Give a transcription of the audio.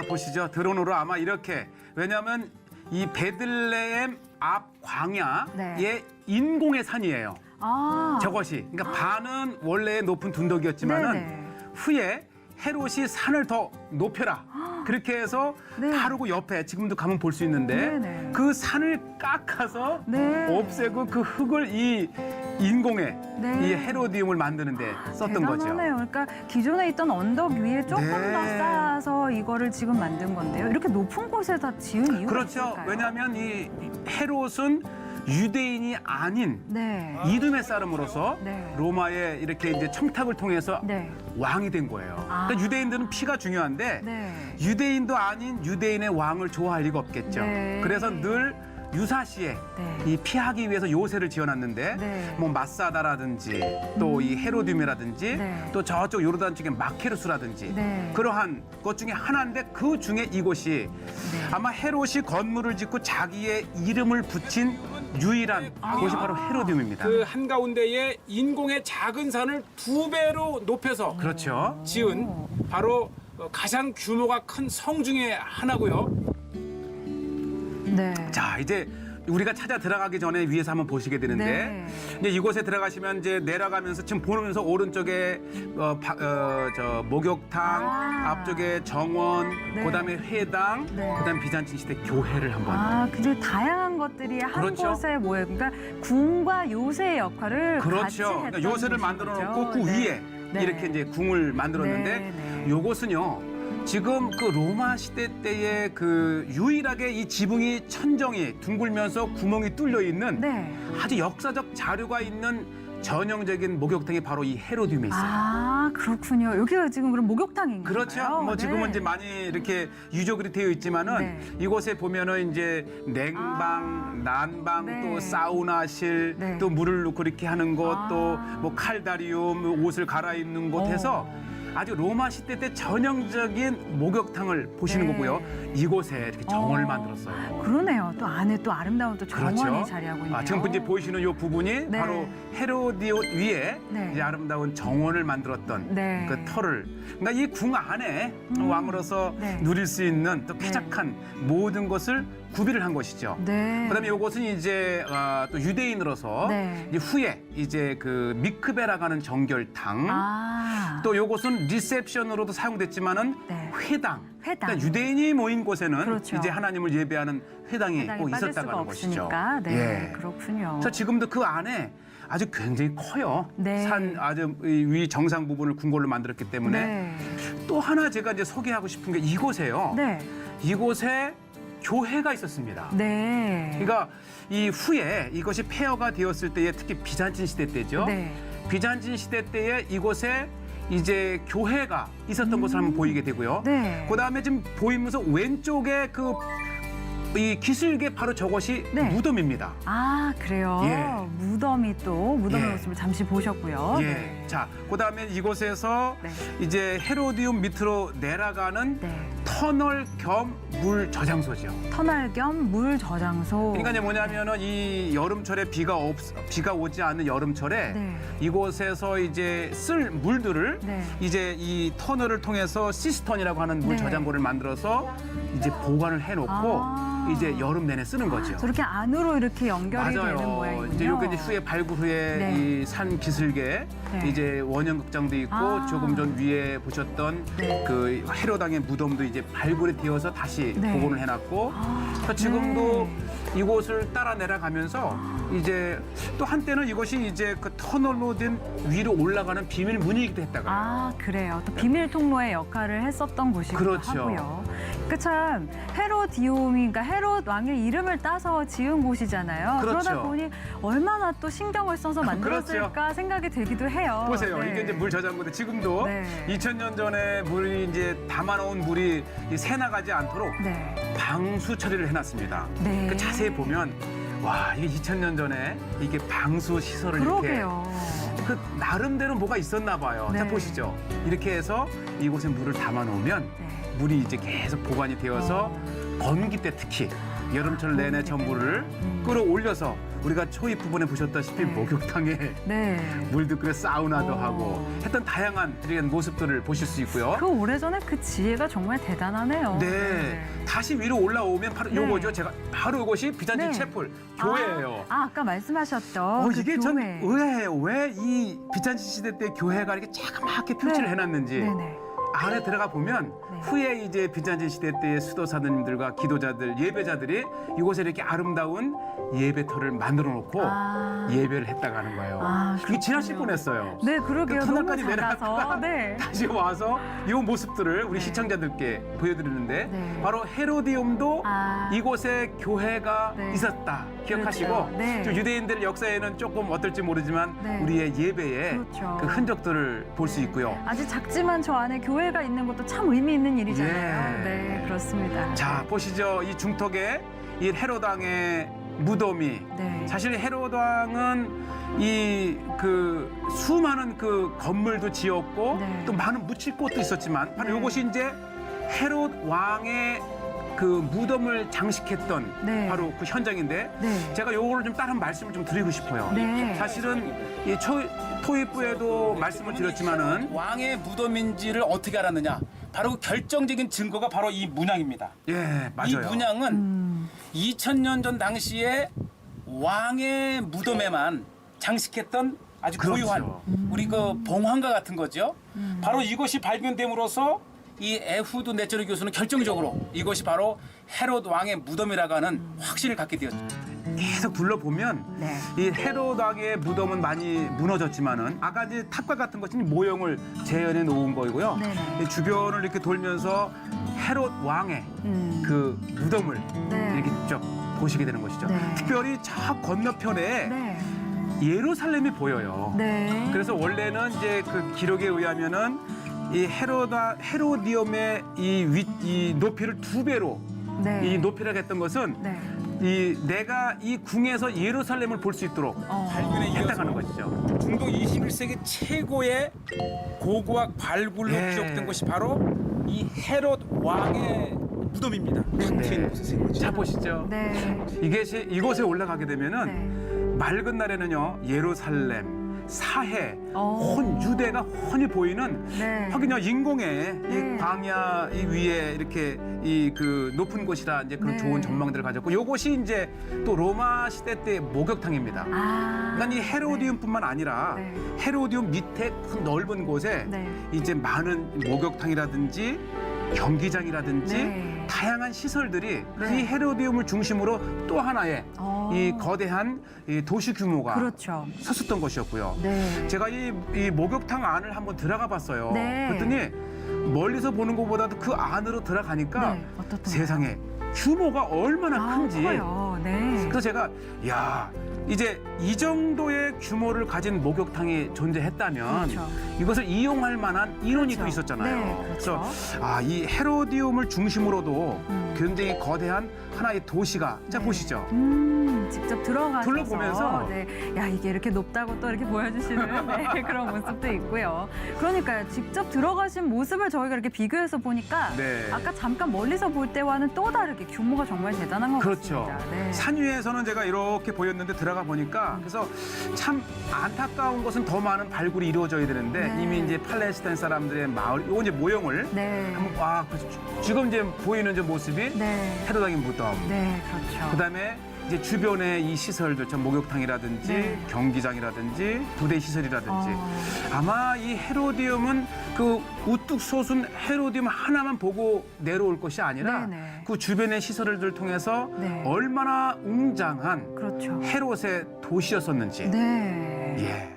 보시죠. 드론으로 아마 이렇게, 왜냐하면 이 베들레헴 앞 광야의 네. 인공의 산이에요. 아. 저것이. 그러니까 반은 원래 높은 둔덕이었지만은 네네. 후에 헤롯이 산을 더 높여라. 그렇게 해서 네. 바로 옆에 지금도 가면 볼 수 있는데 네네. 그 산을 깎아서 네. 없애고 그 흙을 이 인공의 네. 이 헤로디움을 만드는데 썼던 거죠. 대단하네요. 그러니까 기존에 있던 언덕 위에 조금 네. 더 쌓아서 이거를 지금 만든 건데요. 이렇게 높은 곳에다 지은 이유가 그렇죠. 있을까요? 왜냐하면 이 헤롯은 유대인이 아닌 네. 이름의 사람으로서 네. 로마에 이렇게 이제 청탁을 통해서 네. 왕이 된 거예요. 아. 그러니까 유대인들은 피가 중요한데 네. 유대인도 아닌 유대인의 왕을 좋아할 리가 없겠죠. 네. 그래서 늘 유사시에 네. 이 피하기 위해서 요새를 지어놨는데 네. 뭐 마사다라든지 또 이 헤로디움이라든지 네. 또 저쪽 요르단 쪽에 마케르스라든지 네. 그러한 것 중에 하나인데 그 중에 이곳이 네. 아마 헤롯이 건물을 짓고 자기의 이름을 붙인 유일한 곳이 바로 헤로디움입니다. 그 한가운데에 인공의 작은 산을 2배로 높여서 그렇죠. 지은 바로 가장 규모가 큰 성 중에 하나고요. 네. 자, 이제 우리가 찾아 들어가기 전에 위에서 한번 보시게 되는데 네. 이제 이곳에 들어가시면 이제 내려가면서 지금 보면서 오른쪽에 저 목욕탕, 아. 앞쪽에 정원, 네. 그다음에 회당, 네. 그다음 비잔틴 시대 교회를 한번. 아, 굉장히 다양한 것들이 한 그렇죠. 곳에 모여. 그러니까 궁과 요새의 역할을 같이 그렇죠. 했던 그러니까 요새를 곳인 만들어 거죠. 놓고 그 네. 위에 네. 이렇게 이제 궁을 만들었는데 네, 네. 요것은요. 지금 그 로마 시대 때에 그 유일하게 이 지붕이 천정이 둥글면서 구멍이 뚫려 있는 네. 아주 역사적 자료가 있는 전형적인 목욕탕이 바로 이 헤로디움에 있어요. 아, 그렇군요. 여기가 지금 그럼 목욕탕인가요? 그렇죠. 뭐 지금은 이제 많이 이렇게 유적으로 되어 있지만은 네. 이곳에 보면은 이제 냉방, 난방, 네. 또 사우나실, 네. 또 물을 넣고 이렇게 하는 것, 아. 또 뭐 칼다리움, 옷을 갈아입는 곳 해서 아주 로마 시대 때 전형적인 목욕탕을 보시는 네. 거고요. 이곳에 이렇게 정원을 어. 만들었어요. 그렇죠. 또 안에 또 아름다운 또 정원이 그렇죠. 자리하고 있네요. 지금 이제 보이시는 이 부분이 네. 바로 헤로디오 위에 네. 이제 아름다운 정원을 만들었던 네. 그 터를. 그러니까 이 궁 안에 왕으로서 네. 누릴 수 있는 또 쾌적한 모든 것을 구비를 한 것이죠. 네. 그다음에 이것은 이제 또 유대인으로서 네. 이제 후에 이제 그 미크베라고 하는 정결탕. 아. 또 요것은 리셉션으로도 사용됐지만은 네. 회당. 회당. 그러니까 유대인이 모인 곳에는 그렇죠. 이제 하나님을 예배하는 회당이 해당이 꼭 빠질 있었다고 수가 하는 것이죠. 없으니까. 네. 예. 그렇군요. 그래서 지금도 그 안에 아주 굉장히 커요. 네. 산 아주 위 정상 부분을 궁궐로 만들었기 때문에 네. 또 하나 제가 이제 소개하고 싶은 게 이곳에요. 네. 이곳에 교회가 있었습니다. 네. 그러니까 이 후에 이것이 폐허가 되었을 때에 특히 비잔틴 시대 때죠. 네. 비잔틴 시대 때에 이곳에 이제 교회가 있었던 것을 한번 보이게 되고요. 네. 그다음에 지금 보이면서 왼쪽에 이 기슭에 바로 저것이 네. 무덤입니다. 아, 그래요? 예. 무덤의 예. 모습을 잠시 보셨고요. 예. 네. 자, 그다음에 이곳에서 네. 이제 헤로디움 밑으로 내려가는 네. 터널 겸 물 저장소죠. 터널 겸 물 저장소. 그러니까 이제 뭐냐면은 이 여름철에 비가 오지 않는 여름철에 네. 이곳에서 이제 쓸 물들을 네. 이제 이 터널을 통해서 시스턴이라고 하는 물 네. 저장고를 만들어서 이제 보관을 해놓고 아. 이제 여름 내내 쓰는 거죠. 저렇게 안으로 이렇게 연결이 되는 맞아요. 모양이군요. 이제 이렇게 이제 후에 발굴 후에 네. 이 산 기슭에 네. 이제 원형극장도 있고 아. 조금 전 위에 보셨던 네. 그 헤로당의 무덤도 이제 발굴이 되어서 다시 네. 복원을 해놨고 아, 그래서 지금도 네. 이곳을 따라 내려가면서 이제 또 한때는 이것이 이제 그 터널로 된 위로 올라가는 비밀 문이기도 했다고요. 아, 그래요. 또 비밀 통로의 역할을 했었던 곳이기도 그렇죠. 하고요. 그 참 헤로디움이 그러니까 헤롯 왕의 이름을 따서 지은 곳이잖아요. 그렇죠. 그러다 보니 얼마나 또 신경을 써서 만들었을까 생각이 들기도 해요. 보세요. 네. 이게 이제 물 저장고인데 지금도 네. 2000년 전에 물이 이제 담아놓은 물이 새 나가지 않도록 네. 방수 처리를 해놨습니다. 네. 그 자세히 보면 와 이게 2000년 전에 이게 방수 시설을 그러게요. 이렇게 그 나름대로 뭐가 있었나 봐요. 네. 자 보시죠. 이렇게 해서 이곳에 물을 담아놓으면 네. 물이 이제 계속 보관이 되어서 건기 때 특히 여름철 내내 건기 때. 전부를 끌어올려서 우리가 초입 부분에 보셨다시피 네. 목욕탕에 네. 물도 끓여 사우나도 어. 하고 했던 다양한 이런 모습들을 보실 수 있고요. 그 오래전에 그 지혜가 정말 대단하네요. 네. 다시 위로 올라오면 바로 네. 요거죠. 제가 바로 이것이 비잔틴 네. 채플 교회예요. 아까 말씀하셨던 그 이게 전 교회. 의아해요. 왜 이 비잔틴 시대 때 교회가 이렇게 자그맣게 표시를 네. 해놨는지. 네네. 안에 들어가 보면 네. 후에 이제 비잔틴 시대 때의 수도사님들과 기도자들, 예배자들이 이곳에 이렇게 아름다운 예배터를 만들어 놓고 아. 예배를 했다가 하는 거예요. 아, 이게 지나칠 그렇군요. 뻔했어요. 네, 그러게요. 그 너무 터널까지 작아서. 내려갔다가 네. 다시 와서 이 모습들을 우리 네. 시청자들께 보여드리는데 네. 바로 헤로디움도 아. 이곳에 교회가 네. 있었다 기억하시고 그렇죠. 네. 좀 유대인들 역사에는 조금 어떨지 모르지만 네. 우리의 예배에 그렇죠. 그 흔적들을 볼 수 있고요. 아주 작지만 저 안에 교회가 있는 것도 참 의미 있는 일이잖아요. 예. 네, 그렇습니다. 자 보시죠. 이 중턱에 이 헤롯 왕의 무덤이 네. 사실 헤롯 왕은 이 그 수많은 그 건물도 지었고 네. 또 많은 묻힐 곳도 있었지만 바로 네. 이것이 이제 헤롯 왕의 그 무덤을 장식했던 네. 바로 그 현장인데 네. 제가 요거를 좀 다른 말씀을 좀 드리고 싶어요. 네. 사실은 이 토입부에도 말씀을 드렸지만은 왕의 무덤인지를 어떻게 알았느냐? 바로 그 결정적인 증거가 바로 이 문양입니다. 예, 맞아요. 이 문양은 2000년 전 당시에 왕의 무덤에만 장식했던 아주 그렇죠. 고유한 우리 그 봉황과 같은 거죠. 바로 이것이 발견됨으로써 이 에후드 네처리 교수는 결정적으로 이것이 바로 헤롯 왕의 무덤이라고 하는 확신을 갖게 되었죠. 계속 둘러보면 네. 이 헤롯 왕의 무덤은 많이 무너졌지만은 아까 이제 탑과 같은 것이 모형을 재현해 놓은 거이고요. 네네. 이 주변을 이렇게 돌면서 헤롯 왕의 그 무덤을 네. 이렇게 쭉 보시게 되는 것이죠. 네. 특별히 저 건너편에 네. 예루살렘이 보여요. 네. 그래서 원래는 이제 그 기록에 의하면은 이 헤로디움의 이 높이를 2배로 네. 이 높이라고 했던 것은 네. 이 내가 이 궁에서 예루살렘을 볼 수 있도록 발견에 이어서 했다는 것이죠. 중동 21세기 최고의 고고학 발굴로 예. 기록된 곳이 바로 이 헤롯 왕의 무덤입니다. 탁 트인 곳에 생긴 거죠. 자 보시죠. 네. 이곳에 올라가게 되면은 네. 맑은 날에는요 예루살렘, 사해, 어. 온 유대가 훤히 보이는 네. 하긴요 인공의 네. 이 광야 이 위에 이렇게 이 그 높은 곳이라 이제 그런 네. 좋은 전망들을 가졌고 요것이 이제 또 로마 시대 때 목욕탕입니다. 아. 그러니까 이 헤로디움뿐만 아니라 네. 헤로디움 밑에 큰 넓은 곳에 네. 이제 많은 목욕탕이라든지 경기장이라든지 네. 다양한 시설들이 네. 이 헤로디움을 중심으로 또 하나의 어. 이 거대한 이 도시 규모가 그렇죠. 섰었던 것이었고요. 네. 제가 이 목욕탕 안을 한번 들어가 봤어요. 네. 그랬더니 멀리서 보는 것보다도 그 안으로 들어가니까 네. 어떻던가요? 세상에 규모가 얼마나 큰지. 커요. 네. 그래서 제가 야 이제 이 정도의 규모를 가진 목욕탕이 존재했다면 그렇죠. 이것을 이용할 만한 인원이 또 그렇죠. 있었잖아요. 네, 그렇죠. 그래서 이 헤로디움을 중심으로도 음. 굉장히 거대한 하나의 도시가 자 네. 보시죠. 직접 들어가셔서 둘러보면서. 네. 야 이게 이렇게 높다고 또 이렇게 보여주시는 네, 그런 모습도 있고요. 그러니까요. 직접 들어가신 모습을 저희가 이렇게 비교해서 보니까 네. 아까 잠깐 멀리서 볼 때와는 또 다르게 규모가 정말 대단한 것 그렇죠. 같습니다. 네. 산 위에서는 제가 이렇게 보였는데 들어가 보니까 그래서 참 안타까운 것은 더 많은 발굴이 이루어져야 되는데 네. 이미 이제 팔레스타인 사람들의 마을 요 이제 모형을 네. 한번 지금 이제 보이는 이제 모습이 네. 헤로당의 무덤. 네, 그렇죠. 그다음에 이제 주변에 이 시설들, 참 목욕탕이라든지 네. 경기장이라든지 부대 시설이라든지 아마 이 헤로디움은 그 우뚝 솟은 헤로디움 하나만 보고 내려올 것이 아니라 네네. 그 주변의 시설들을 통해서 네. 얼마나 웅장한 그렇죠. 헤롯의 도시였었는지 네. 예.